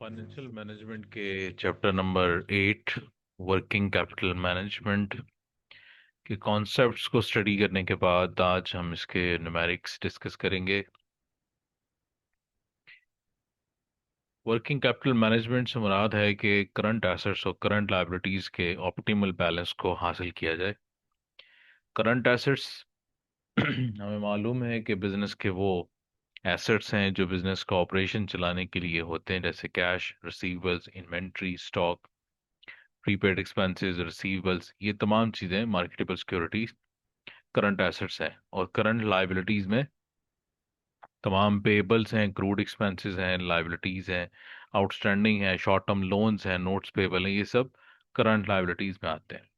Financial management के chapter number 8 working capital management के concepts को स्टडी करने के बाद आज हम इसके न्यूमेरिक्स डिस्कस करेंगे। वर्किंग कैपिटल मैनेजमेंट से मुराद है कि करंट एसेट्स और करंट लायबिलिटीज के ऑप्टिमल बैलेंस को हासिल किया जाए। करंट एसेट्स हमें मालूम है कि बिजनेस के वो एसेट्स हैं जो बिजनेस का ऑपरेशन चलाने के लिए होते हैं, जैसे cash, receivables, inventory, stock, prepaid expenses, receivables. ये तमाम चीज़ें मार्केटेबल सिक्योरिटीज करंट एसेट्स हैं। और करंट लाइबिलिटीज में तमाम पेबल्स हैं, क्रूड एक्सपेंसेस हैं, लाइबिलिटीज हैं, आउटस्टैंडिंग है, शॉर्ट टर्म लोन्स हैं, नोट्स पेबल हैं, ये सब करंट लाइबिलिटीज में आते हैं।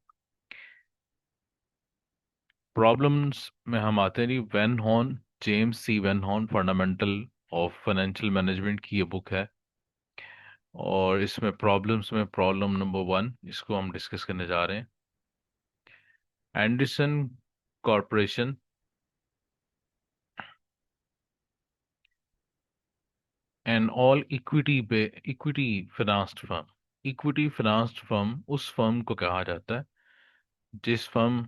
प्रॉब्लम्स में हम आते हैं जी। Van Horne, James C Van Horne, fundamental of financial management की ये बुक है। और इसमें प्रॉब्लम्स में प्रॉब्लम नंबर 1 इसको हम डिस्कस करने जा रहे हैं। Anderson corporation and all equity financed firm. Equity financed firm उस फर्म को कहा जाता है जिस फर्म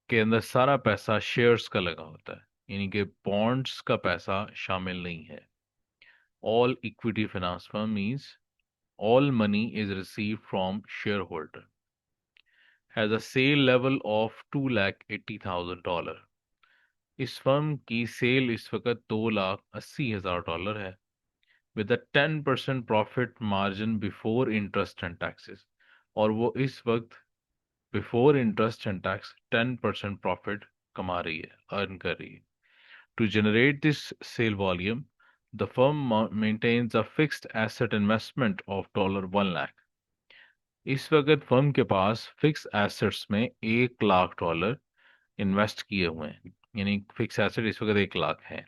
के अंदर सारा पैसा शेयर्स का लगा होता है, यानी कि बॉन्ड्स का पैसा शामिल नहीं है। All equity finance firm means all money is received from shareholder, has a sale level of $280,000। इस फर्म की सेल इस वक्त $280,000 है, with a 10% profit margin before interest and taxes. और वो इस वक्त before interest and tax 10% profit कमा रही है, अर्न कर रही है। To generate this sale volume, the firm maintains a fixed asset investment of $1 lakh. इस वक्त फर्म के पास फिक्स एसेट्स में $1 लाख इन्वेस्ट किए हुए हैं, यानी फिक्स एसेट इस वक्त 1 लाख है।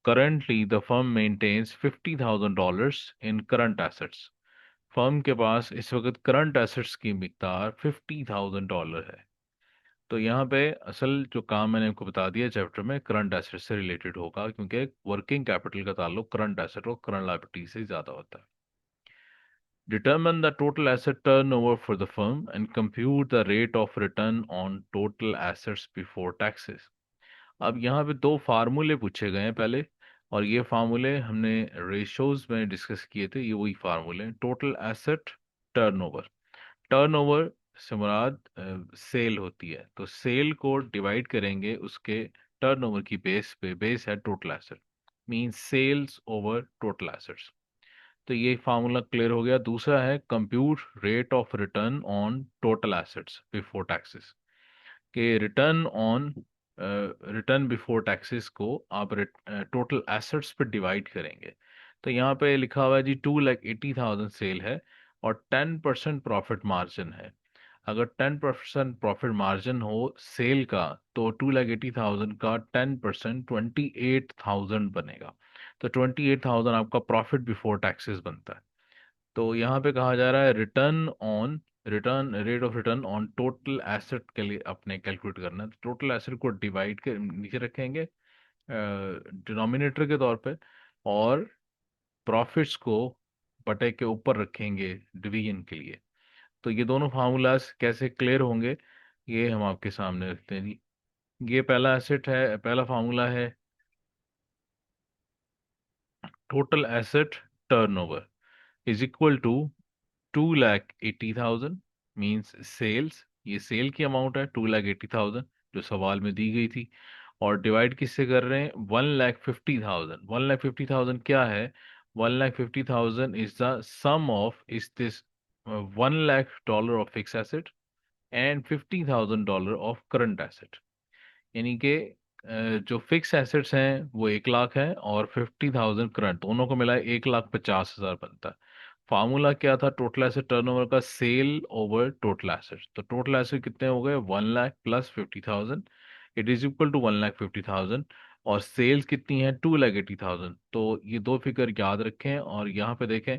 Currently the firm maintains $50,000 in current assets. Firm के पास इस वक्त करंट एसेट्स की मिकदार $50,000 है। तो यहाँ पे असल जो काम मैंने आपको बता दिया चैप्टर में करंट एसेट से रिलेटेड होगा, क्योंकि वर्किंग कैपिटल का ताल्लुक करंट एसेट और करंट लायबिलिटी से ज़्यादा होता है। Determine the total asset turnover for the firm and compute the rate of return on total assets before taxes। अब यहाँ पे दो फार्मूले पूछे गए हैं पहले, और ये फार्मूले हमने रेशोज में डिस्कस किए थे। ये वही फार्मूले हैं। टोटल एसेट टर्नओवर, टर्नओवर से मुराद सेल होती है, तो सेल को डिवाइड करेंगे उसके टर्नओवर की बेस पे। बेस है total asset, means sales over total assets. तो ये फार्मूला क्लियर हो गया। दूसरा है compute rate of return on total assets before taxes. के रिटर्न बिफोर टैक्सेस को आप टोटल एसेट्स पर डिवाइड करेंगे। तो यहाँ पे लिखा हुआ है जी 2,80,000 सेल है और 10% प्रॉफिट मार्जिन है। अगर 10% प्रॉफिट मार्जिन हो सेल का, तो 2,80,000 का 10% 28,000 बनेगा। तो 28,000 आपका प्रॉफिट बिफोर टैक्सेस बनता है। तो यहाँ पे कहा जा रहा है return rate of return on total asset के लिए अपने कैलकुलेट करना है। तो टोटल एसेट को डिवाइड के नीचे रखेंगे डिनोमिनेटर के तौर पे, और प्रॉफिट्स को बटे के ऊपर रखेंगे डिवीजन के लिए। तो ये दोनों फार्मूलाज कैसे क्लियर होंगे, ये हम आपके सामने रखते हैं जी। ये पहला एसेट है, पहला फार्मूला है total asset turnover is equal to 2,80,000 means sales. ये सेल की अमाउंट है 2,80,000 जो सवाल में दी गई थी, और डिवाइड किससे कर रहे हैं 1,50,000। 1,50,000 क्या है? 1,50,000 is the sum of is this $1 lakh of fix asset and $50,000 of current asset. यानी कि जो फिक्स एसेट्स हैं वो 1 लाख है और 50,000 करंट, दोनों को मिला 1,50,000 बनता है। फार्मूला क्या था टोटल एसेट टर्नओवर का? Sale over total asset. तो टोटल एसेट कितने हो गए? 1 lakh plus 50,000, it is equal to 1,50,000। और सेल्स कितनी है? 2,80,000। तो ये दो फिगर याद रखें और यहाँ पे देखें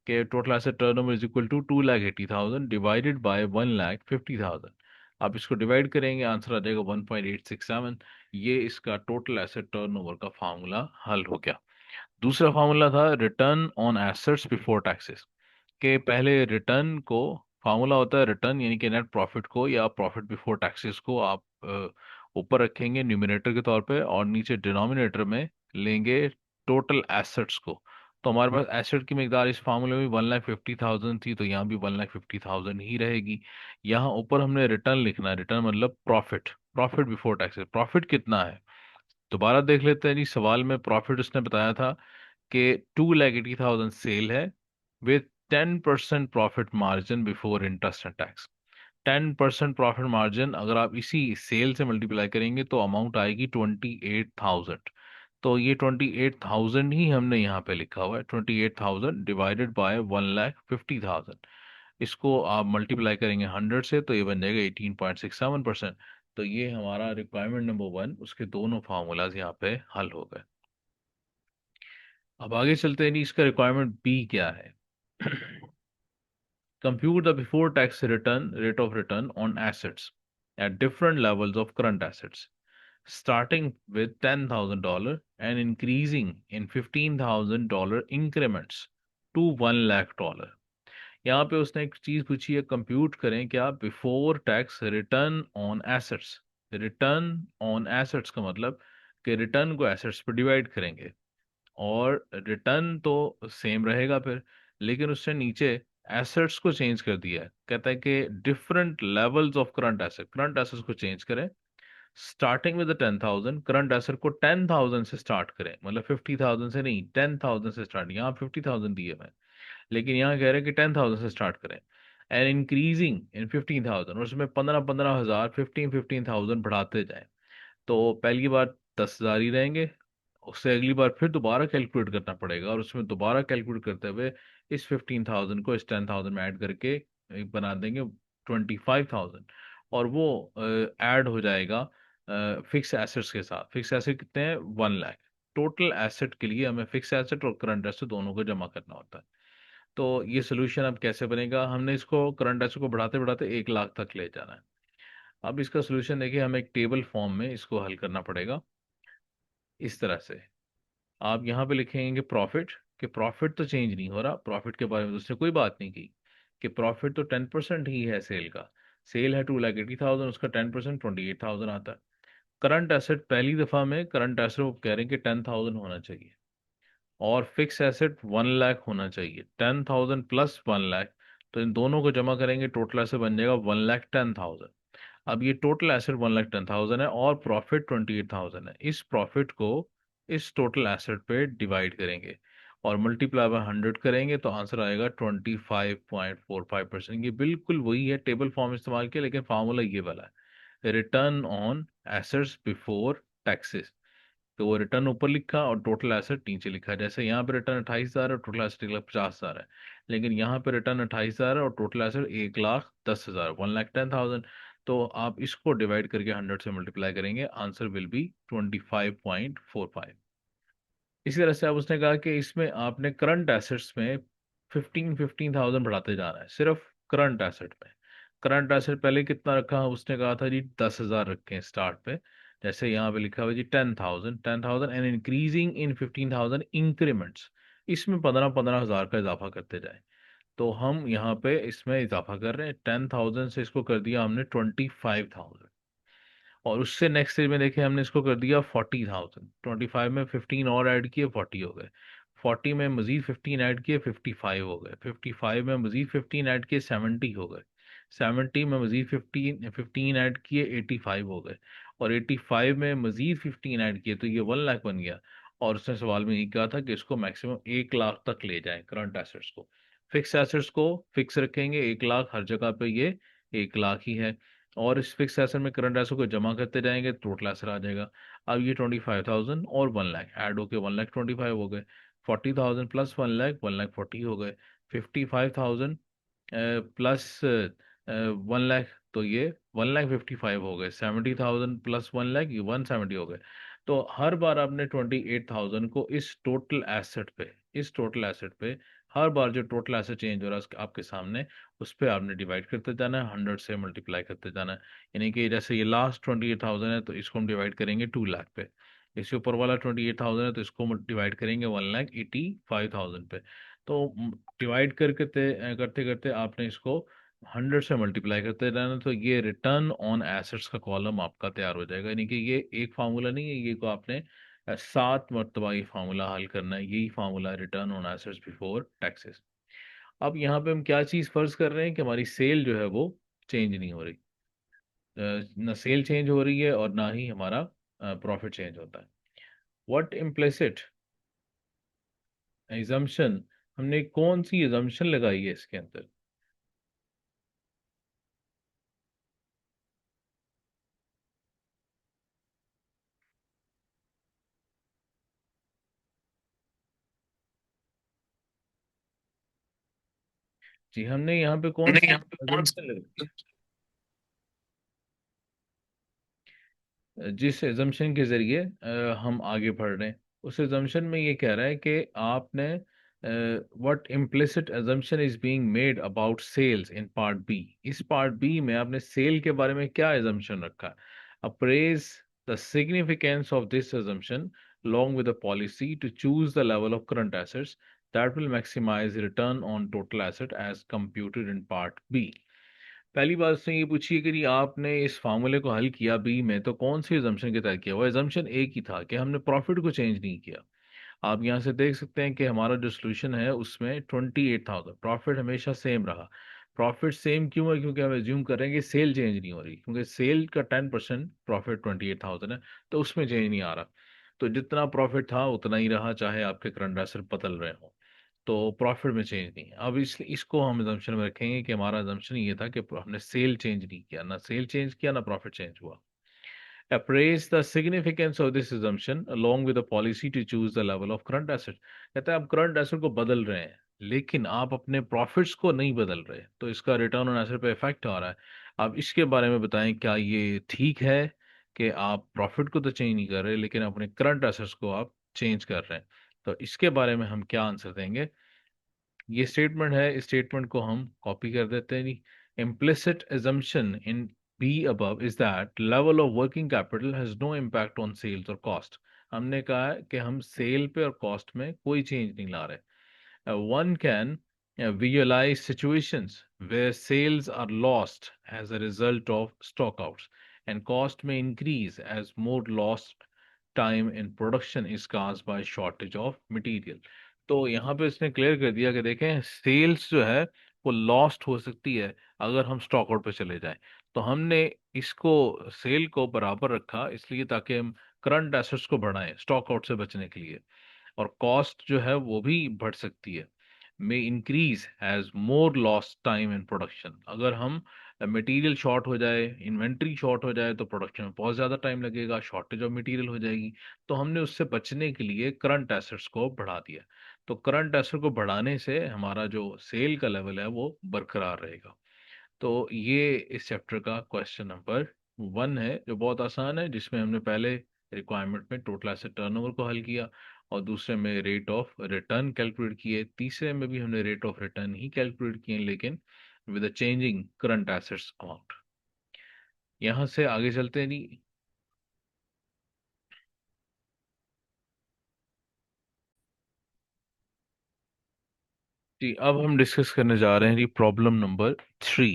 कि total asset turnover is equal to 2,80,000 divided by 1,50,000। आप इसको डिवाइड करेंगे, आंसर आ जाएगा 1.867। ये इसका टोटल एसेट टर्नओवर का फार्मूला हल हो गया। दूसरा फार्मूला था return on assets before taxes, के पहले रिटर्न को, फार्मूला होता है रिटर्न यानी कि नेट प्रॉफिट को या प्रॉफिट बिफोर टैक्सेस को आप ऊपर रखेंगे न्यूमरेटर के तौर पे, और नीचे डिनोमिनेटर में लेंगे टोटल एसेट्स को। तो हमारे पास एसेट की मिकदार इस फार्मूले में 1,50,000 थी, तो यहाँ भी 1,50,000 ही रहेगी। यहाँ ऊपर हमने रिटर्न लिखना है, रिटर्न मतलब profit, profit before taxes, profit कितना है। दोबारा देख लेते हैं जी, सवाल में प्रॉफिट उसने बताया था कि 2,80,000 सेल है with 10% profit margin before interest and tax. 10% profit margin अगर आप इसी सेल से मल्टीप्लाई करेंगे तो अमाउंट आएगी 28,000। तो ये 28,000 ही हमने यहाँ पे लिखा हुआ है, 28,000 डिवाइडेड बाय 1,50,000। इसको आप मल्टीप्लाई करेंगे 100 से तो ये बन जाएगा 18.67%। तो ये हमारा रिक्वायरमेंट नंबर 1, उसके दोनों फार्मूलाज यहाँ पे हल हो गए। अब आगे चलते हैं जी, इसका रिक्वायरमेंट बी क्या है। Compute the before tax return rate of return on assets at different levels of current assets, starting with $10,000 and increasing in $15,000 increments to $1,00,000। यहाँ पे उसने एक चीज पूछी है, कंप्यूट करें क्या before tax return on assets. Return on assets का मतलब कि रिटर्न को एसेट्स पर डिवाइड करेंगे, और रिटर्न तो सेम रहेगा फिर, लेकिन उससे नीचे एसेट्स को चेंज कर दिया है। कहता है कि different levels of current asset, current assets को चेंज करें, स्टार्टिंग विद 10,000, करंट एसेट को 10,000 से स्टार्ट करें, मतलब 50,000 से नहीं, 10,000 से स्टार्ट। यहाँ 50,000 दिए मैं, लेकिन यहाँ कह रहे हैं कि 10,000 से स्टार्ट करें, एंड इंक्रीजिंग इन 15,000, उसमें 15,000 15,000 बढ़ाते जाएं। तो पहली बार 10,000 ही रहेंगे, उससे अगली बार फिर दोबारा कैलकुलेट करना पड़ेगा, और उसमें दोबारा कैलकुलेट करते हुए इस 15,000 को इस 10,000 में ऐड करके एक बना देंगे 25,000, और वो ऐड हो जाएगा फिक्स एसेट्स के साथ। फिक्स एसेट कितने हैं, 1,00,000। टोटल एसेट के लिए हमें फिक्स एसेट और करंट एसेट दोनों को जमा करना होता है। तो ये सोल्यूशन अब कैसे बनेगा, हमने इसको करंट एसेट को बढ़ाते बढ़ाते 1,00,000 तक ले जाना है। अब इसका सोल्यूशन देखिए, हमें एक टेबल फॉर्म में इसको हल करना पड़ेगा इस तरह से। आप यहाँ पे लिखेंगे प्रॉफिट, कि प्रॉफिट तो चेंज नहीं हो रहा, प्रॉफिट के बारे में उसने कोई बात नहीं की, कि प्रॉफिट तो 10% ही है सेल का। सेल है 2,80,000, उसका 10% 28,000 आता है। करंट एसेट, पहली दफा में करंट एसेट वो कह रहे हैं कि 10,000 होना चाहिए, और फिक्स एसेट 1,00,000 होना चाहिए, 10,000 प्लस 1,00,000। तो इन दोनों को जमा करेंगे, टोटल एसेट बन जाएगा 1,10,000। अब ये टोटल एसेट 1,10,000 है और प्रॉफिट 28,000 है। इस प्रॉफिट को इस टोटल एसेट पे डिवाइड करेंगे और मल्टीप्लाई बाय 100 करेंगे, तो आंसर आएगा 25.45%। ये बिल्कुल वही है, टेबल फॉर्म इस्तेमाल किया, लेकिन फार्मूला ये वाला है, return on assets before taxes. तो वो रिटर्न ऊपर लिखा और टोटल एसेट नीचे लिखा। जैसे यहाँ पे रिटर्न 28,000 है और टोटल एसेट 1,50,000 है, लेकिन यहाँ पे रिटर्न 28,000 है और टोटल एसेट 1,10,000, 1,10,000। तो आप इसको डिवाइड करके 100 से मल्टीप्लाई करेंगे, आंसर विल बी 25.45। इसी तरह से अब उसने कहा कि इसमें आपने करंट एसेट्स में 15,000 बढ़ाते जाना है, सिर्फ करंट एसेट में। करंट एसेट पहले कितना रखा, उसने कहा था जी 10,000 रखें स्टार्ट पे। जैसे यहाँ पे लिखा हुआ जी 10,000, 10,000 एंड इंक्रीजिंग इन 15,000 इंक्रीमेंट्स, इसमें 15,000 का इजाफा करते जाए। तो हम यहाँ पे इसमें इजाफा कर रहे हैं, 10,000 से इसको कर दिया हमने 25,000, और उससे नेक्स्ट स्टेज में देखें हमने इसको कर दिया 40,000। 25 में 15 और ऐड किए, 40 हो गए। 40 में मजीद 15 ऐड किए, 55 हो गए। 55 में मजीद 15 ऐड किए, 70 हो गए। 70 में मजीद 15 ऐड किए, 85 हो गए। और 85 में मजीद 15 ऐड किए तो ये 1,00,000 बन गया। और उसने सवाल में ये कहा था कि इसको मैक्सिमम 1,00,000 तक ले जाएं करंट एसेट्स को। फिक्स एसेट्स को फिक्स रखेंगे, 1,00,000 हर जगह पे ये 1,00,000 ही है। और इस फिक्स एसेट में करंट एसेट को जमा करते जाएंगे, टोटल एसेट आ जाएगा। अब ये 25,000 और 1,00,000 ऐड होके 1,25,000 हो गए। 40,000 प्लस 1,00,000, 1,40,000 हो गए। 55,000 प्लस 1,00,000, तो ये 1,50,000 हो गए। 70,000 प्लस 1,00,000, ये 170 हो गए। तो हर बार आपने 28,000 को इस टोटल एसेट पे हर बार जो टोटल एसेट चेंज हो रहा है आपके सामने, उस पर आपने डिवाइड करते जाना है, 100 से मल्टीप्लाई करते जाना है। यानी कि जैसे ये लास्ट 28,000 है, तो इसको हम डिवाइड करेंगे 2,00,000 पे। इसके ऊपर वाला 28,000 है, तो इसको डिवाइड करेंगे 1,85,000 पे। तो डिवाइड करके करते करते आपने इसको 100 से मल्टीप्लाई करते रहना, तो ये रिटर्न ऑन एसेट्स का कॉलम आपका तैयार हो जाएगा। यानी कि ये एक फार्मूला नहीं है, ये को आपने 7 मरतबा ये फार्मूला हल करना है। यही फार्मूला है return on assets before taxes. अब यहाँ पे हम क्या चीज़ फर्ज कर रहे हैं कि हमारी सेल जो है वो चेंज नहीं हो रही। ना सेल चेंज हो रही है और ना ही हमारा प्रॉफिट चेंज होता है। व्हाट इम्प्लिसिट एजम्पशन, हमने कौन सी एजम्पशन लगाई है इसके अंदर? जी, हमने यहाँ पे कौन नहीं सी यहाँ पे कौन एजम्पशन लगाई? सा। जिस एजम्पशन के जरिए हम आगे बढ़ रहे हैं, उस एजम्पशन में ये कह रहा है कि आपने what implicit assumption is being made about sales in part B. इस पार्ट बी में आपने सेल के बारे में क्या एजम्पशन रखा है? Apprise the significance of this assumption along with a policy to choose the level of current assets that will maximize return on total asset as computed in part B। पहली बात उसने ये पूछी है कि नहीं, आपने इस फार्मूले को हल किया बी में तो कौन सी एजम्पशन के तहत किया? वो एजम्पशन एक ही था कि हमने प्रॉफिट को चेंज नहीं किया। आप यहाँ से देख सकते हैं कि हमारा जो सोल्यूशन है उसमें 28,000, प्रॉफिट हमेशा सेम रहा। प्रॉफिट सेम क्यों है? क्योंकि हम एज्यूम कर रहे हैं कि सेल चेंज नहीं हो रही, क्योंकि सेल का 10% प्रॉफिट 28,000 है, तो उसमें चेंज नहीं आ रहा। तो जितना प्रॉफिट था उतना ही रहा, चाहे आपके करंट एसेट बदल रहे हो। तो प्रॉफिट में चेंज नहीं है। अब इसको हम assumption में रखेंगे कि हमारा assumption ये था कि हमने सेल चेंज नहीं किया, ना सेल चेंज किया ना प्रॉफिट चेंज हुआ। Appraise the significance of this assumption along with a policy to choose the level of current asset। कहता है आप करंट एसेट को बदल रहे हैं लेकिन आप अपने प्रॉफिट्स को नहीं बदल रहे, तो इसका रिटर्न ऑन एसेट पे इफेक्ट आ रहा है। आप इसके बारे में बताएं, क्या ये ठीक है कि आप प्रॉफिट को तो चेंज नहीं कर रहे लेकिन अपने करंट एसेट्स को आप चेंज कर रहे हैं? तो इसके बारे में हम क्या आंसर देंगे? ये स्टेटमेंट है, इस स्टेटमेंट को हम कॉपी कर देते हैं। Implicit assumption in B above is that level of working capital has no impact on sales or cost। हमने कहा है कि हम सेल पे और कॉस्ट में कोई चेंज नहीं ला रहे। One can visualize situations where sales are lost as a result of stockouts, and cost may increase as more lost time in production is caused by shortage of material। तो यहाँ पे इसने clear कर दिया कि देखें, सेल्स जो है वो लॉस्ट हो सकती है अगर हम स्टॉक आउट पे चले जाएं। तो हमने इसको सेल को बराबर रखा इसलिए ताकि हम करंट एसेट्स को बढ़ाएं स्टॉक आउट से बचने के लिए। और कॉस्ट जो है वो भी बढ़ सकती है, may increase as more lost time in production. अगर हम मटेरियल शॉर्ट हो जाए, इन्वेंट्री शॉर्ट हो जाए, तो प्रोडक्शन में बहुत ज़्यादा टाइम लगेगा, शॉर्टेज ऑफ मटेरियल हो जाएगी। तो हमने उससे बचने के लिए करंट एसेट्स को बढ़ा दिया। तो करंट एसेट को बढ़ाने से हमारा जो सेल का लेवल है वो बरकरार रहेगा। तो ये इस चैप्टर का क्वेश्चन नंबर 1 है, जो बहुत आसान है, जिसमें हमने पहले रिक्वायरमेंट में टोटल एसेट टर्नओवर को हल किया और दूसरे में रेट ऑफ रिटर्न कैलकुलेट किए, तीसरे में भी हमने rate of return he calculate किए लेकिन with a changing current assets amount. यहाँ से आगे चलते हैं जी। जी, अब हम डिस्कस करने जा रहे हैं जी problem number 3।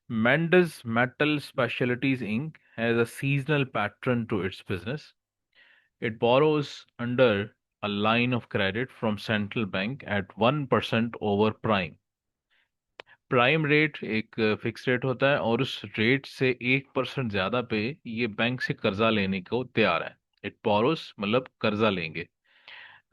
Mendes Metal Specialties Inc. has a seasonal pattern to its business. It borrows under a line of credit from central bank at 1% over prime। Prime rate एक फिक्स रेट होता है और उस rate से 1% ज्यादा पे ये bank से कर्जा लेने को तैयार है। इट बोरोस मतलब कर्जा लेंगे,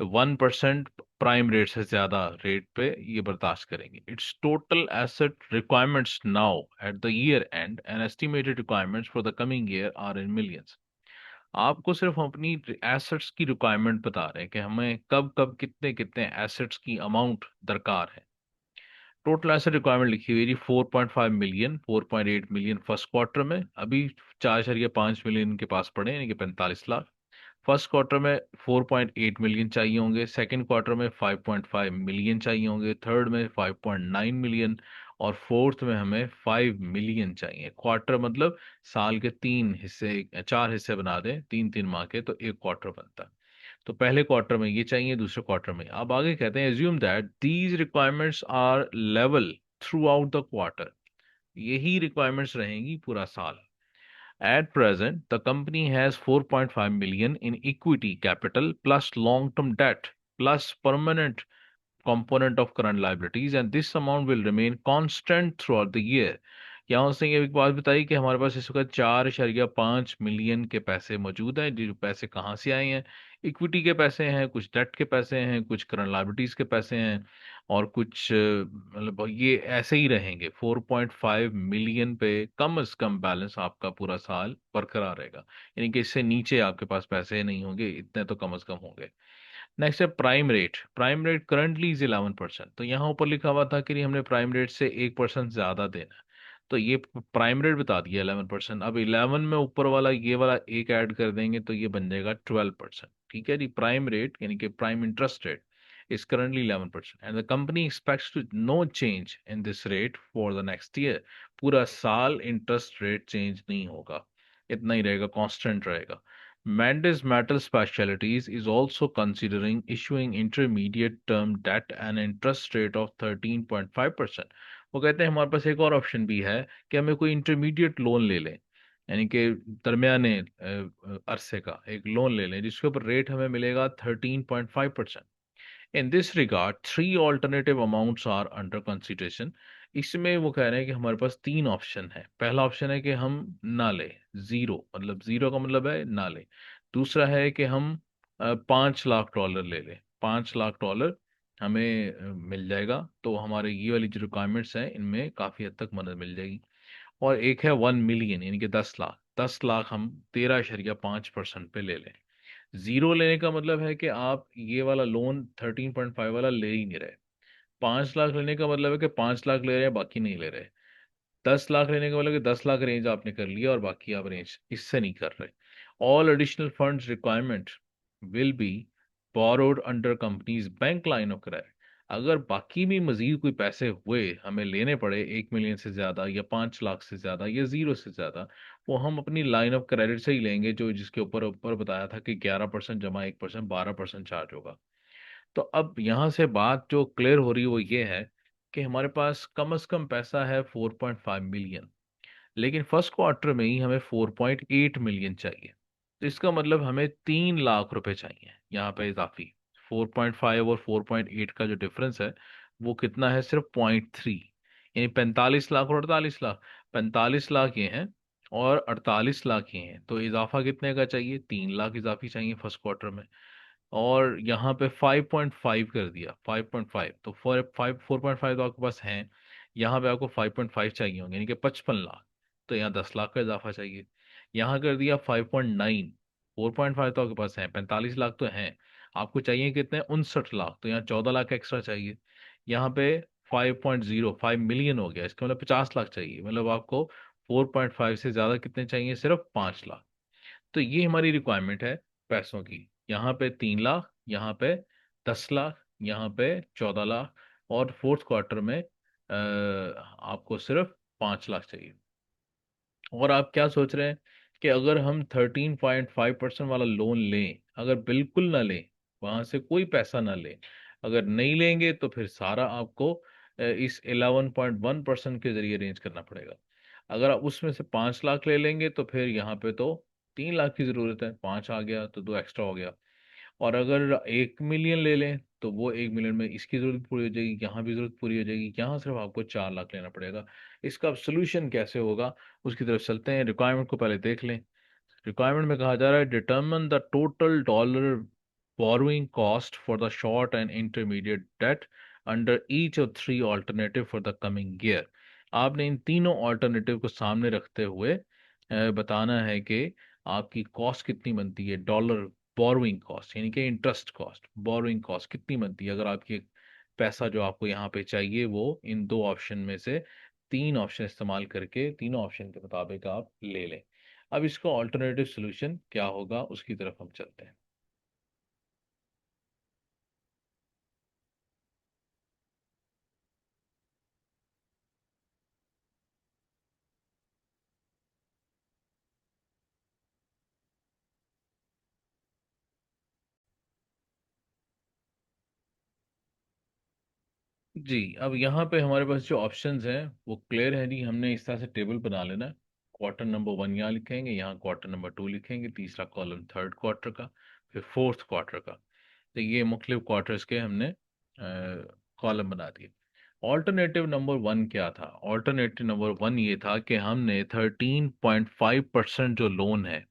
1% प्राइम रेट से ज्यादा रेट पे ये बर्दाश्त करेंगे। Its total asset requirements now at the year end and estimated requirements for the coming year are in millions. आपको सिर्फ अपनी एसेट्स की रिक्वायरमेंट बता रहे हैं कि हमें कब कब कितने कितने एसेट्स की अमाउंट दरकार है। टोटल एसेट रिक्वायरमेंट लिखी हुई है जी 4.5 मिलियन, 4.8 मिलियन फर्स्ट क्वार्टर में, अभी 4.5 मिलियन के पास पड़े यानी कि 45 लाख। फर्स्ट क्वार्टर में 4.8 मिलियन चाहिए होंगे, सेकंड क्वार्टर में 5.5 मिलियन चाहिए होंगे, थर्ड में 5.9 मिलियन, और फोर्थ में हमें 5 मिलियन चाहिए। क्वार्टर मतलब साल के 4 हिस्से बना दें, 3 3 माह के, तो एक क्वार्टर बनता है। तो पहले क्वार्टर में ये चाहिए, दूसरे क्वार्टर में। अब आगे कहते हैं assume that these requirements are level throughout the quarter. यही रिक्वायरमेंट्स रहेंगी पूरा साल। At present, the company has 4.5 million in equity capital plus long-term debt plus permanent component of current liabilities, and this amount will remain constant throughout the year. यहाँ उसने ये एक बात बताई कि हमारे पास इस वक्त 4.5 मिलियन के पैसे मौजूद हैं। जो पैसे कहाँ से आए हैं? इक्विटी के पैसे हैं, कुछ डेट के पैसे हैं, कुछ करंट लायबिलिटीज के पैसे हैं, और कुछ मतलब ये ऐसे ही रहेंगे। 4.5 मिलियन पे कम से कम बैलेंस आपका पूरा साल बरकरार रहेगा, यानी कि इससे नीचे आपके पास पैसे नहीं होंगे, इतने तो कम से कम होंगे। नेक्स्ट है prime rate. Prime rate currently is 11%। तो यहाँ ऊपर लिखा हुआ था कि हमने प्राइम रेट से 1% ज्यादा देना है, तो ये प्राइम रेट बता दिया 11%। अब 11 में ऊपर वाला ये वाला एक ऐड कर देंगे तो ये बन जाएगा 12%। ठीक है जी। प्राइम रेट यानी कि prime interest rate is currently 11% and the company expects to no change in this rate for the next year। पूरा साल इंटरेस्ट रेट चेंज नहीं होगा, इतना ही रहेगा, कांस्टेंट रहेगा। Mendes Metal Specialities is also considering issuing intermediate term debt and interest rate of 13.5%। वो कहते हैं हमारे पास एक और ऑप्शन भी है कि हमें कोई इंटरमीडिएट लोन ले लें, यानी कि दरमियाने अरसे का एक लोन ले लें जिसके ऊपर रेट हमें मिलेगा 13.5%। In this regard 3 alternative amounts are under consideration. इसमें वो कह रहे हैं कि हमारे पास 3 ऑप्शन है। पहला ऑप्शन है कि हम ना लें, जीरो, मतलब जीरो का मतलब है ना लें। दूसरा है कि हम $5 लाख ले लें। $5 लाख हमें मिल जाएगा, तो हमारे ये वाली जो रिक्वायरमेंट्स हैं इनमें काफ़ी हद तक मदद मिल जाएगी। और एक है 1 मिलियन यानी कि 10 लाख। 10 लाख हम 13.5% पे ले लें। जीरो लेने का मतलब है कि आप ये वाला लोन 13.5 वाला ले ही नहीं रहे। 5 लाख लेने का मतलब है कि 5 लाख ले रहे हैं, बाकी नहीं ले रहे। 10 लाख लेने का मतलब है कि 10 लाख रेंज आपने कर लिया और बाकी आप रेंज इससे नहीं कर रहे। All additional funds requirement will be borrowed under companies bank line of credit. अगर बाकी भी मजीद कोई पैसे हुए हमें लेने पड़े 1 मिलियन से ज्यादा या 5 लाख से ज्यादा या जीरो से ज्यादा, वो हम अपनी लाइन ऑफ क्रेडिट से ही लेंगे, जो जिसके ऊपर ऊपर बताया था कि 11% जमा 1% 12% चार्ज होगा। तो अब यहाँ से बात जो क्लियर हो रही है वो ये है कि हमारे पास कम से कम पैसा है 4.5 मिलियन, लेकिन फर्स्ट क्वार्टर में ही हमें 4.8 मिलियन चाहिए। तो इसका मतलब हमें 3 लाख रुपए चाहिए यहाँ पे इजाफी। 4.5 और 4.8 का जो डिफरेंस है वो कितना है? सिर्फ 0.3, यानी 45 लाख और 48 लाख। 45 लाख ये हैं और 48 लाख ये हैं, तो इजाफा कितने का चाहिए? 3 लाख इजाफी चाहिए फर्स्ट क्वार्टर में। और यहाँ पे 5.5 कर दिया, 5.5, तो 4.5 तो आपके पास हैं। यहाँ पे आपको 5.5 चाहिए होंगे, यानी कि 55 लाख। तो यहाँ 10 लाख का इजाफा चाहिए। यहाँ कर दिया 5.9। 4.5 तो आपके पास है, 45 लाख तो हैं। आपको चाहिए कितने? 59 लाख। तो यहाँ 14 लाख एक्स्ट्रा चाहिए। यहाँ पे 5.05 मिलियन हो गया, इसका मतलब 50 लाख चाहिए। मतलब आपको 4.5 से ज्यादा कितने चाहिए? सिर्फ 5 लाख। तो ये हमारी रिक्वायरमेंट है पैसों की। यहाँ पे 3 लाख, यहाँ पे 10 लाख, यहाँ पे 14 लाख, और फोर्थ क्वार्टर में आपको सिर्फ 5 लाख चाहिए। और आप क्या सोच रहे हैं कि अगर हम 13.5% वाला लोन लें, अगर बिल्कुल ना लें, वहां से कोई पैसा ना लें, अगर नहीं लेंगे तो फिर सारा आपको इस 11.1% के जरिए अरेंज करना पड़ेगा। अगर आप उसमें से 5 लाख ले लेंगे तो फिर यहाँ पे तो 3 लाख की जरूरत है, 5 आ गया तो 2 एक्स्ट्रा हो गया। और अगर 1 मिलियन ले लें तो वो 1 मिलियन में इसकी जरूरत पूरी हो जाएगी, यहाँ भी जरूरत पूरी हो जाएगी, यहाँ सिर्फ आपको 4 लाख लेना पड़ेगा। इसका अब सोल्यूशन कैसे होगा उसकी तरफ चलते हैं। रिक्वायरमेंट को पहले देख लें। रिक्वायरमेंट में कहा जा रहा है determine the total dollar borrowing cost for the short and intermediate debt under each of three alternative for the coming year। आपने इन तीनों ऑल्टरनेटिव को सामने रखते हुए बताना है कि आपकी कॉस्ट कितनी बनती है। डॉलर बोरोइंग कॉस्ट यानी कि इंटरेस्ट कॉस्ट, बोरोइंग कॉस्ट कितनी बनती है अगर आपकी पैसा जो आपको यहाँ पे चाहिए वो इन दो ऑप्शन में से 3 ऑप्शन इस्तेमाल करके तीनों ऑप्शन के मुताबिक आप ले लें। अब इसका ऑल्टरनेटिव सोल्यूशन क्या होगा उसकी तरफ हम चलते हैं। जी, अब यहाँ पे हमारे पास जो ऑप्शंस हैं वो क्लियर है जी। हमने इस तरह से टेबल बना लेना है। क्वार्टर नंबर 1 यहाँ लिखेंगे, यहाँ क्वार्टर नंबर 2 लिखेंगे, तीसरा कॉलम थर्ड क्वार्टर का, फिर फोर्थ क्वार्टर का। तो ये मुख्तलिफ क्वार्टर्स के हमने कॉलम बना दिए। ऑल्टरनेटिव नंबर 1 क्या था? ऑल्टरनेटिव नंबर 1 ये था कि हमने 13.5% जो लोन है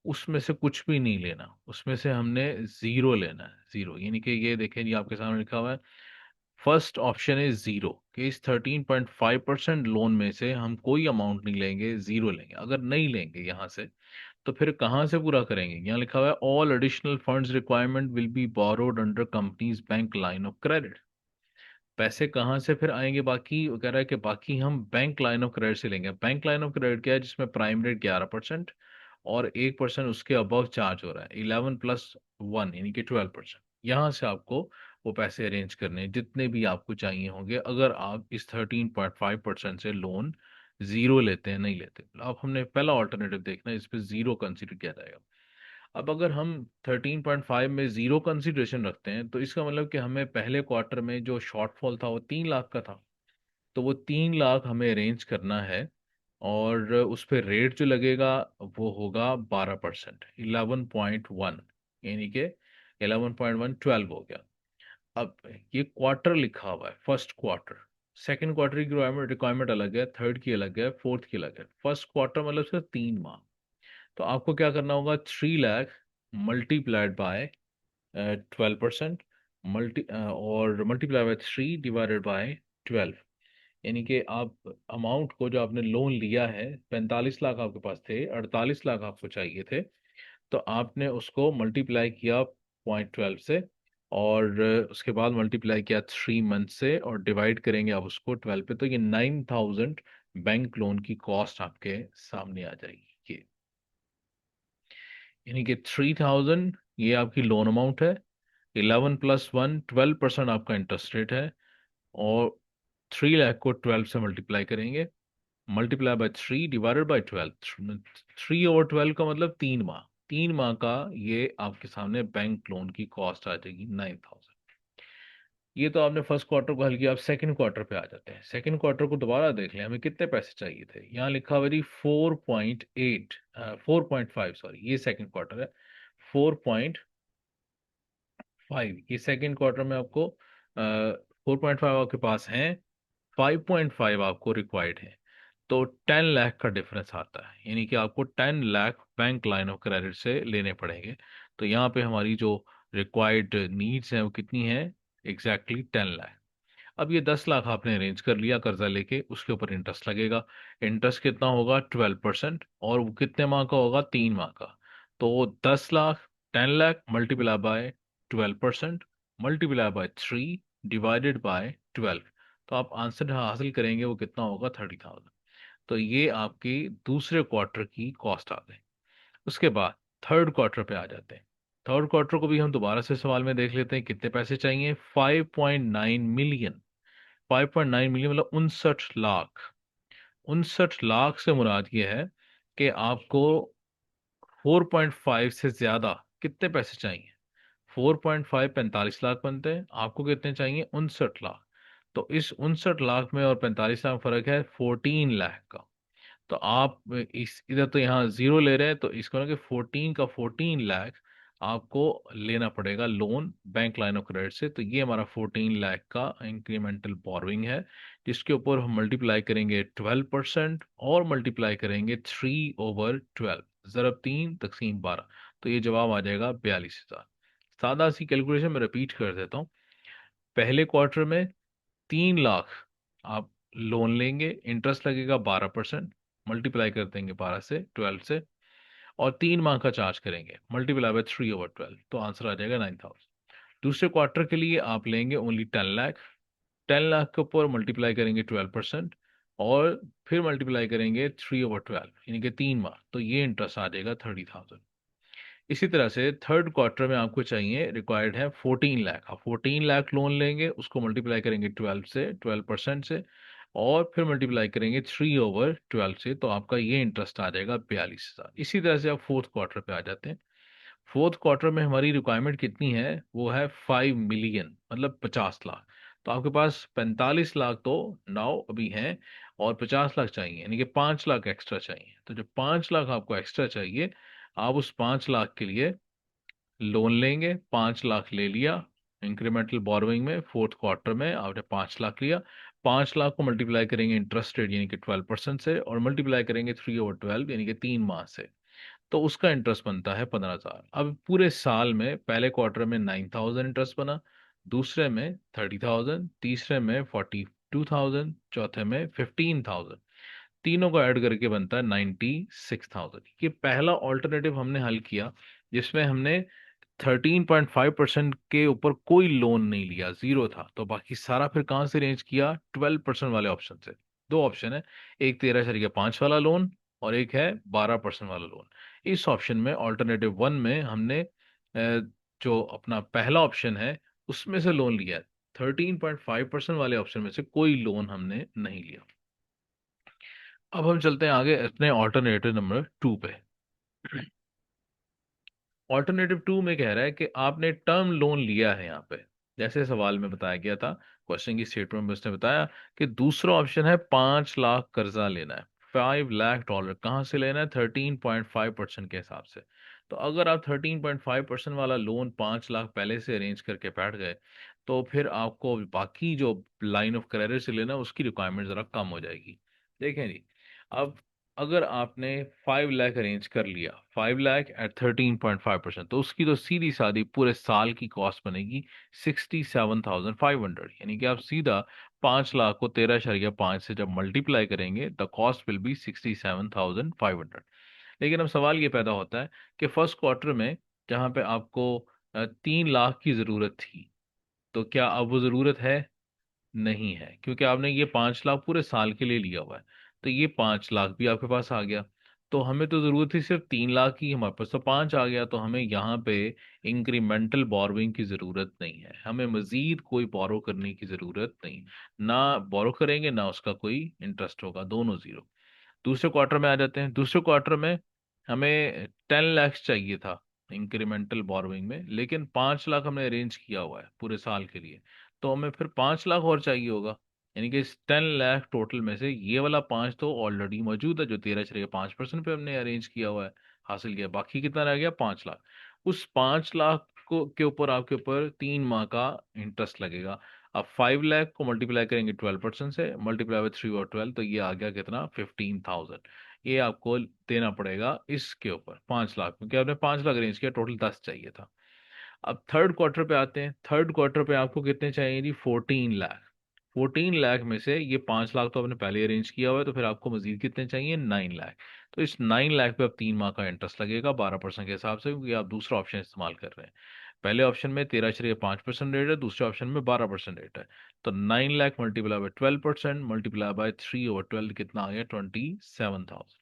उसमें से कुछ भी नहीं लेना, उसमें से हमने जीरो लेना है। जीरो यानी कि ये देखें जी, आपके सामने लिखा हुआ है फर्स्ट ऑप्शन इज जीरो, कि इस 13.5% लोन में से हम कोई अमाउंट नहीं लेंगे, जीरो लेंगे। अगर नहीं लेंगे यहाँ से तो फिर कहाँ से पूरा करेंगे? यहाँ लिखा हुआ है all additional funds requirement will be borrowed under companies bank line of credit. पैसे कहाँ से फिर आएंगे बाकी? वो कह रहा है कि बाकी हम बैंक लाइन ऑफ क्रेडिट से लेंगे। बैंक लाइन ऑफ क्रेडिट क्या है? जिसमें प्राइम रेट 11% और 1% उसके अबव चार्ज हो रहा है, 11+1 यानी कि 12%। यहाँ से आपको वो पैसे अरेंज करने हैं जितने भी आपको चाहिए होंगे, अगर आप इस 13.5% से लोन जीरो लेते हैं, नहीं लेते। अब हमने पहला ऑल्टरनेटिव देखना है, इस पर जीरो कंसिडर किया जाएगा। अब अगर हम 13.5 में जीरो कंसिडरेशन रखते हैं तो इसका मतलब कि हमें पहले क्वार्टर में जो शॉर्टफॉल था वो 3 लाख का था, तो वो 3 लाख हमें अरेंज करना है। और उस पर रेट जो लगेगा वो होगा 12%, 11.1, यानी कि 11.1 12 हो गया। अब ये क्वार्टर लिखा हुआ है, फर्स्ट क्वार्टर। सेकंड क्वार्टर की रिक्वायरमेंट अलग है, थर्ड की अलग है, फोर्थ की अलग है। फर्स्ट क्वार्टर मतलब सिर्फ 3 माह। तो आपको क्या करना होगा? 3 लाख मल्टीप्लाइड बाय 12%, और मल्टीप्लाई बाय 3 डिवाइडेड बाय 12। यानी कि आप अमाउंट को, जो आपने लोन लिया है, 45 लाख आपके पास थे, 48 लाख आपको चाहिए थे, तो आपने उसको मल्टीप्लाई किया 0.12 से, और उसके बाद मल्टीप्लाई किया 3 मंथ से, और डिवाइड करेंगे आप उसको 12 पे, तो ये 9,000 बैंक लोन की कॉस्ट आपके सामने आ जाएगी। ये यानी कि 3,000 ये आपकी लोन अमाउंट है, 11+1 12% आपका इंटरेस्ट रेट है, और 3 लाख को 12 से मल्टीप्लाई करेंगे, मल्टीप्लाई बाय 3 डिवाइडेड बाय 12। 3/12 का मतलब 3 माह। 3 माह का ये आपके सामने बैंक लोन की कॉस्ट आ जाएगी 9,000। ये तो आपने फर्स्ट क्वार्टर को हल किया। आप सेकंड क्वार्टर पे आ जाते हैं। सेकंड क्वार्टर को दोबारा देख लें, हमें कितने पैसे चाहिए थे। यहाँ लिखा हुआ है जी 4.8, 4.5, सॉरी, ये सेकंड क्वार्टर है। 4.5, ये सेकंड क्वार्टर में आपको 4.5 आपके पास है, 5.5 आपको रिक्वायर्ड है। तो 10 लाख का डिफरेंस आता है, यानी कि आपको 10 lakh bank line of credit से लेने पड़ेंगे। तो यहाँ पे हमारी जो रिक्वायर्ड नीड्स हैं वो कितनी है? एग्जैक्टली 10 लाख। अब ये 10 लाख आपने अरेंज कर लिया कर्जा लेके, उसके ऊपर इंटरेस्ट लगेगा। इंटरेस्ट कितना होगा? 12%, और वो कितने माह का होगा? 3 माह का। तो 10 lakh, 10 lakh multiply by 12%, multiply by 3 divided by 12। तो आप आंसर हासिल करेंगे, वो कितना होगा? 30,000। तो ये आपकी दूसरे क्वार्टर की कॉस्ट आ गई। उसके बाद थर्ड क्वार्टर पे आ जाते हैं। थर्ड क्वार्टर को भी हम दोबारा से सवाल में देख लेते हैं, कितने पैसे चाहिए? 5.9 मिलियन। 5.9 मिलियन मतलब 59 लाख। 59 लाख से मुराद ये है कि आपको 4.5 से ज्यादा कितने पैसे चाहिए? 4.5 45 लाख बनते हैं, आपको कितने चाहिए? 59 लाख। तो इस 59 लाख में और 45 लाख फर्क है 14 लाख का। तो आप इस इधर तो यहाँ जीरो ले रहे हैं, तो इसको ना कि 14 का 14 लाख आपको लेना पड़ेगा loan bank line of credit से। तो ये हमारा 14 लाख का इंक्रीमेंटल बोरोइंग है, जिसके ऊपर हम मल्टीप्लाई करेंगे 12% और मल्टीप्लाई करेंगे 3/12, ज़रब 3 तक़सीम 12। तो ये जवाब आ जाएगा 42,000। सादा सी कैलकुलेशन में रिपीट कर देता हूँ। पहले क्वार्टर में 3 लाख आप लोन लेंगे, इंटरेस्ट लगेगा 12%, मल्टीप्लाई कर देंगे 12 से 12 से, और 3 माह का चार्ज करेंगे, मल्टीप्लाई बाय 3/12, तो आंसर आ जाएगा 9,000। दूसरे क्वार्टर के लिए आप लेंगे ओनली 10 लाख। 10 लाख के ऊपर मल्टीप्लाई करेंगे 12%, और फिर मल्टीप्लाई करेंगे 3/12 यानी कि 3 माह, तो ये इंटरेस्ट आ जाएगा 30,000। इसी तरह से थर्ड क्वार्टर में आपको चाहिए, रिक्वायर्ड है 14 लाख। आप 14 लाख लोन लेंगे, उसको मल्टीप्लाई करेंगे 12% से, और फिर मल्टीप्लाई करेंगे 3/12 से, तो आपका ये इंटरेस्ट आ जाएगा 42,000। इसी तरह से आप फोर्थ क्वार्टर पे आ जाते हैं। फोर्थ क्वार्टर में हमारी रिक्वायरमेंट कितनी है? वो है 5 मिलियन मतलब 50 लाख। तो आपके पास 45 लाख तो नाउ अभी हैं, और 50 लाख चाहिए, यानी कि 5 लाख एक्स्ट्रा चाहिए। तो जो 5 लाख आपको एक्स्ट्रा चाहिए, आप उस 5 लाख के लिए लोन लेंगे। 5 लाख ले लिया इंक्रीमेंटल बोरोइंग में, फोर्थ क्वार्टर में आपने 5 लाख लिया। 5 लाख को मल्टीप्लाई करेंगे इंटरेस्ट रेट यानी कि 12% से, और मल्टीप्लाई करेंगे 3/12 यानी कि 3 माह से, तो उसका इंटरेस्ट बनता है 15,000। अब पूरे साल में पहले क्वार्टर में 9,000 इंटरेस्ट बना, दूसरे में 30,000, तीसरे में 42,000, चौथे में 15,000। तीनों को ऐड करके बनता है 96,000। ये पहला ऑल्टरनेटिव हमने हल किया जिसमें हमने 13.5% के ऊपर कोई लोन नहीं लिया, जीरो था। तो बाकी सारा फिर कहाँ से अरेंज किया? 12% वाले ऑप्शन से। दो ऑप्शन है, एक 13.5 वाला लोन और एक है 12% वाला लोन। इस ऑप्शन में ऑल्टरनेटिव वन में हमने जो अपना पहला ऑप्शन है उसमें से लोन लिया है। 13.5% वाले ऑप्शन में से कोई लोन हमने नहीं लिया। अब हम चलते हैं आगे अपने ऑल्टरनेटिव नंबर 2 पे। ऑल्टरनेटिव टू में कह रहा है कि आपने टर्म लोन लिया है यहाँ पे, जैसे सवाल में बताया गया था, क्वेश्चन की स्टेटमेंट में उसने बताया कि दूसरा ऑप्शन है 5 लाख कर्जा लेना है। $5 लाख कहाँ से लेना है? 13.5% के हिसाब से। तो अगर आप 13.5% वाला लोन 5 लाख पहले से अरेंज करके बैठ गए, तो फिर आपको बाकी जो लाइन ऑफ क्रेडिट से लेना है, उसकी रिक्वायरमेंट जरा कम हो जाएगी। देखें जी, अब अगर आपने 5 लाख अरेंज कर लिया, 5 लाख एट 13.5%, तो उसकी तो सीधी सादी पूरे साल की कॉस्ट बनेगी 67,500, यानी कि आप सीधा 5 लाख को 13.5 से जब मल्टीप्लाई करेंगे, द कॉस्ट विल बी 67,500। लेकिन अब सवाल ये पैदा होता है कि फर्स्ट क्वार्टर में जहाँ पे आपको 3 लाख की ज़रूरत थी, तो क्या अब वो ज़रूरत है? नहीं है, क्योंकि आपने ये 5 लाख पूरे साल के लिए लिया हुआ है। तो ये 5 लाख भी आपके पास आ गया। तो हमें तो जरूरत थी सिर्फ 3 लाख की, हमारे पास तो 5 आ गया। तो हमें यहाँ पे इंक्रीमेंटल बोरोइंग की जरूरत नहीं है, हमें मजीद कोई बोरो करने की जरूरत नहीं। ना बोरो करेंगे ना उसका कोई इंटरेस्ट होगा, दोनों जीरो। दूसरे क्वार्टर में आ जाते हैं। दूसरे क्वार्टर में हमें 10 लाख चाहिए था इंक्रीमेंटल बोरोइंग में, लेकिन 5 लाख हमने अरेंज किया हुआ है पूरे साल के लिए। तो हमें फिर 5 लाख और चाहिए होगा, यानी कि इस 10 लाख टोटल में से ये वाला 5 तो ऑलरेडी मौजूद है, जो 13.5% पे हमने अरेंज किया हुआ है, हासिल किया। बाकी कितना रह गया? 5 लाख। उस 5 लाख को के ऊपर आपके ऊपर 3 माह का इंटरेस्ट लगेगा। अब 5 लाख को मल्टीप्लाई करेंगे 12% से, मल्टीप्लाई बाय 3/12, तो ये आ गया कितना? 15,000। ये आपको देना पड़ेगा इसके ऊपर 5 लाख, क्योंकि आपने 5 लाख अरेंज किया, टोटल 10 चाहिए था। अब थर्ड क्वार्टर पे आते हैं। थर्ड क्वार्टर पे आपको कितने चाहिए जी? 14 लाख। 14 लाख में से ये 5 लाख तो आपने पहले अरेंज किया हुआ है, तो फिर आपको मजीद कितने चाहिए? 9 लाख। तो इस 9 लाख पे अब 3 माह का इंटरेस्ट लगेगा 12% के हिसाब से, क्योंकि आप दूसरा ऑप्शन इस्तेमाल कर रहे हैं। पहले ऑप्शन में 13.5% रेट है, दूसरे ऑप्शन में 12% रेट है। तो 9 lakh multiply by 12% multiply by 3/12 कितना आ गया? 27,000।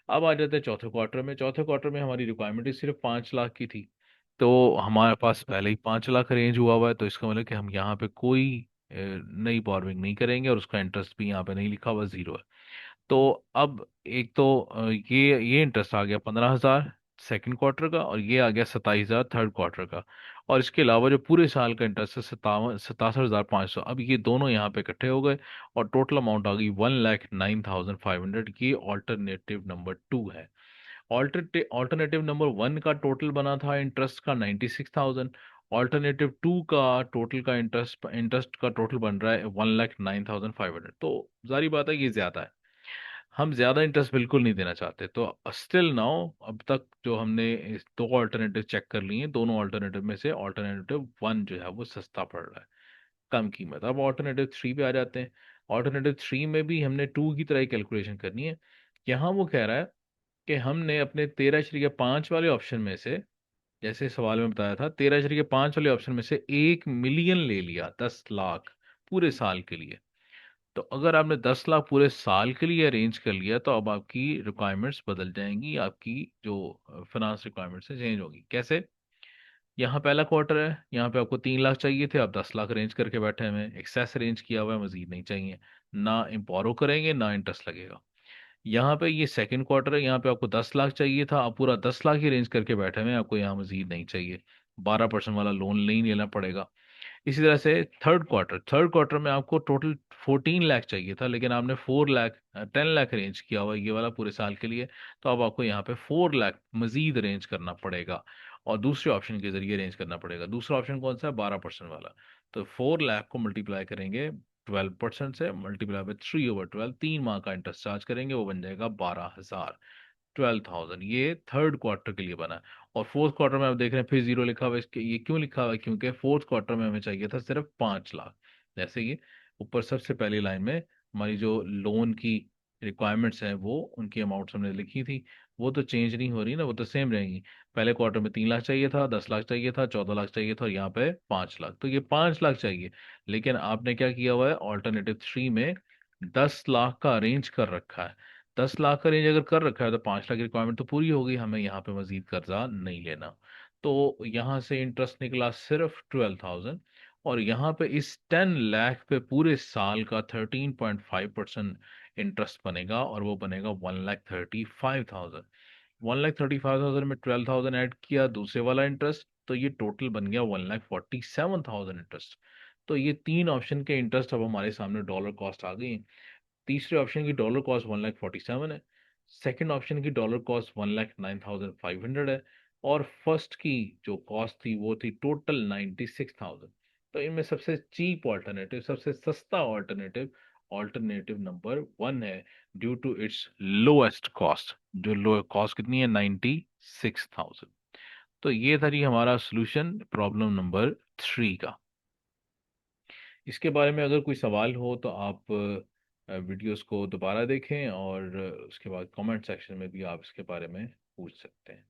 अब आ जाते हैं चौथे क्वार्टर में। चौथे क्वार्टर में हमारी रिक्वायरमेंट ही सिर्फ 5 लाख की थी, तो हमारे पास पहले ही 5 लाख अरेंज हुआ हुआ है। तो इसका मतलब कि हम यहाँ पे कोई नई बोरोइंग नहीं करेंगे, और उसका इंटरेस्ट भी यहाँ पे नहीं लिखा हुआ, जीरो है। तो अब एक तो ये इंटरेस्ट आ गया 15,000 सेकेंड क्वार्टर का, और ये आ गया 27,000 थर्ड क्वार्टर का। और इसके अलावा जो पूरे साल का इंटरेस्ट है 67,500, अब ये दोनों यहाँ पे इकट्ठे हो गए, और टोटल अमाउंट आ गई 1,09,500। ये ऑल्टरनेटिव नंबर 2 है। ऑल्टरनेटिव नंबर 1 का टोटल बना था इंटरेस्ट का 96,000। ऑल्टरनेटिव 2 का टोटल का इंटरेस्ट का टोटल बन रहा है 1,09,500। तो जारी बात है ये ज्यादा है, हम ज्यादा इंटरेस्ट बिल्कुल नहीं देना चाहते। तो स्टिल नाउ अब तक जो हमने इस दो ऑल्टरनेटिव चेक कर लिए हैं, दोनों ऑल्टरनेटिव में से ऑल्टरनेटिव वन जो है वो सस्ता पड़ रहा है, कम कीमत। अब ऑल्टरनेटिव थ्री पे आ जाते हैं। ऑल्टरनेटिव थ्री में भी हमने टू की तरह ही कैलकुलेशन करनी है। यहाँ वो कह रहा है कि हमने अपने 13.5 वाले ऑप्शन में से, जैसे सवाल में बताया था, 13.5 वाले ऑप्शन में से 1 मिलियन ले लिया, 10 लाख पूरे साल के लिए। तो अगर आपने 10 लाख पूरे साल के लिए अरेंज कर लिया, तो अब आपकी रिक्वायरमेंट्स बदल जाएंगी, आपकी जो फाइनेंस रिक्वायरमेंट्स है चेंज होगी। कैसे? यहाँ पहला क्वार्टर है, यहाँ पे आपको 3 लाख चाहिए थे, आप 10 लाख अरेंज करके बैठे हुए हैं, एक्सेस अरेंज किया हुआ है, मजीद नहीं चाहिए। ना बोरो करेंगे ना इंटरेस्ट लगेगा। यहाँ पे ये सेकंड क्वार्टर है, यहाँ पे आपको 10 लाख चाहिए था, आप पूरा 10 लाख ही अरेंज करके बैठे हुए हैं, आपको यहाँ मजीद नहीं चाहिए। 12% वाला लोन नहीं लेना पड़ेगा। इसी तरह से थर्ड क्वार्टर में आपको टोटल 14 लाख चाहिए था, लेकिन आपने 4 लाख 10 लाख अरेंज किया हुआ है ये वाला पूरे साल के लिए। तो अब आपको यहाँ पे 4 लाख मजीद अरेंज करना पड़ेगा और दूसरे ऑप्शन के जरिए अरेंज करना पड़ेगा। दूसरा ऑप्शन कौन सा है? 12% वाला। तो 4 लाख को मल्टीप्लाई करेंगे 12% से, मल्टीप्लाई बाय 3/12, 3 माह का इंटरेस्ट चार्ज करेंगे, वो बन जाएगा 12,000, 12,000। ये थर्ड क्वार्टर के लिए बना है। और फोर्थ क्वार्टर में आप देख रहे हैं फिर जीरो लिखा हुआ है। इसके ये क्यों लिखा हुआ है? क्योंकि फोर्थ क्वार्टर में हमें चाहिए था सिर्फ 5 लाख। जैसे कि ऊपर सबसे पहली लाइन में हमारी जो लोन की रिक्वायरमेंट्स हैं वो उनकी अमाउंट्स हमने लिखी थी, वो तो चेंज नहीं हो रही ना, वो तो सेम रहेंगी। पहले क्वार्टर में 3 लाख चाहिए था, 10 लाख चाहिए था, 14 लाख चाहिए था, और यहाँ पे 5 लाख, तो ये 5 लाख चाहिए। लेकिन आपने क्या किया हुआ है? ऑल्टरनेटिव 3 में 10 लाख का अरेंज कर रखा है। 10 लाख का रेंज अगर कर रखा है तो 5 लाख की रिक्वायरमेंट तो पूरी हो गई, हमें यहाँ पे मजीद कर्जा नहीं लेना। तो यहाँ से इंटरेस्ट निकला सिर्फ 12,000। और यहाँ पे इस 10 लाख पे पूरे साल का 13.5% इंटरेस्ट बनेगा, और वो बनेगा 1,35,000। 1,35,000 में 12,000 ऐड किया दूसरे वाला इंटरेस्ट, तो ये टोटल बन गया 1,47,000 इंटरेस्ट। तो ये तीन ऑप्शन के इंटरेस्ट अब हमारे सामने डॉलर कॉस्ट आ गई। तीसरे ऑप्शन की डॉलर कॉस्ट 1,47,000 है। सेकंड ऑप्शन की डॉलर कॉस्ट 1,09,500 है। और फर्स्ट की जो कॉस्ट थी वो थी टोटल 96,000। तो इनमें सबसे चीप ऑल्टरनेटिव, सबसे सस्ता ऑल्टरनेटिव, ऑल्टरनेटिव नंबर 1 है, due to its lowest cost. जो लो कॉस्ट कितनी है? 96,000। तो ये था जी हमारा सोल्यूशन प्रॉब्लम नंबर 3 का। इसके बारे में अगर कोई सवाल हो तो आप वीडियोस को दोबारा देखें, और उसके बाद कमेंट सेक्शन में भी आप इसके बारे में पूछ सकते हैं।